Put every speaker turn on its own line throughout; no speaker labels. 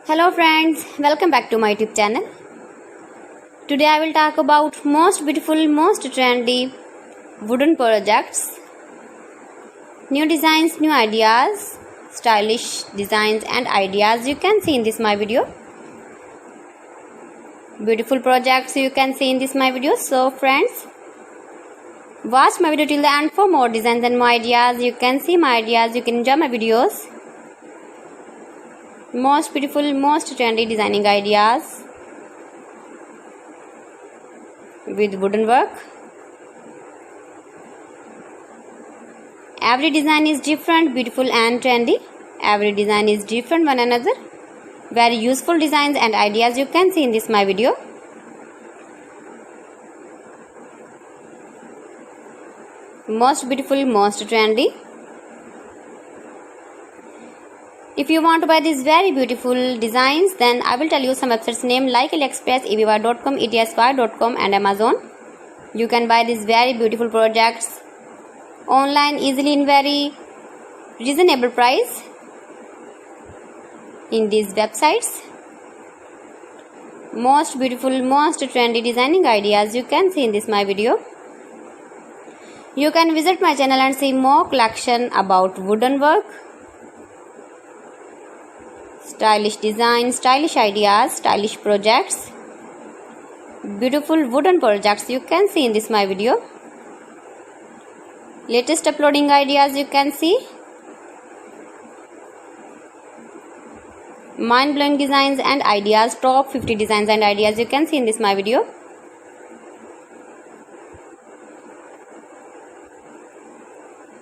Hello friends, welcome back to my YouTube channel. Today I will talk about most beautiful, most trendy wooden projects, new designs, new ideas, stylish designs and ideas you can see in this my video. Beautiful projects you can see in this my video. So friends, watch my video till the end for more designs and more ideas. You can see my ideas, you can enjoy my videos. Most beautiful, most trendy designing ideas with wooden work. Every design is different, beautiful and trendy. Every design is different one another. Very useful designs and ideas you can see in this my video. Most beautiful, most trendy. If you want to buy these very beautiful designs, then I will tell you some websites name like AliExpress, eBay.com, IDEASamazing and Amazon. You can buy these very beautiful projects online easily in very reasonable price in these websites. Most beautiful, most trendy designing ideas you can see in this my video. You can visit my channel and see more collection about wooden work, stylish design, stylish ideas, stylish projects, beautiful wooden projects you can see in this my video. Latest uploading ideas you can see. Mind-blowing designs and ideas, top 50 designs and ideas you can see in this my video.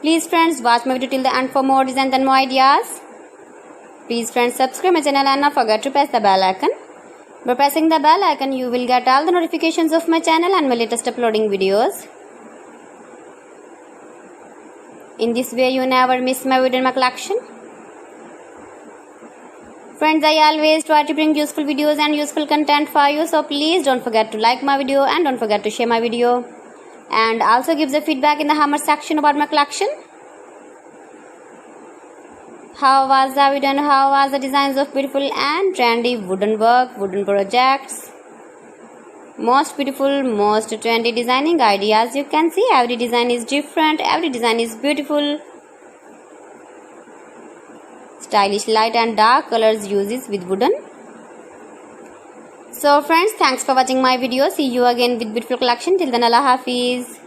Please friends, watch my video till the end for more designs and more ideas. Please friends, subscribe my channel and not forget to press the bell icon. By pressing the bell icon, you will get all the notifications of my channel and my latest uploading videos. In this way, you never miss my video in my collection. Friends, I always try to bring useful videos and useful content for you. So please don't forget to like my video and don't forget to share my video. And also give the feedback in the comment section about my collection. How was the video and how was the designs of beautiful and trendy wooden work, wooden projects? Most beautiful, most trendy designing ideas you can see. Every design is different, every design is beautiful. Stylish light and dark colors uses with wooden. So friends, thanks for watching my video. See you again with beautiful collection. Till then, Allah Hafiz.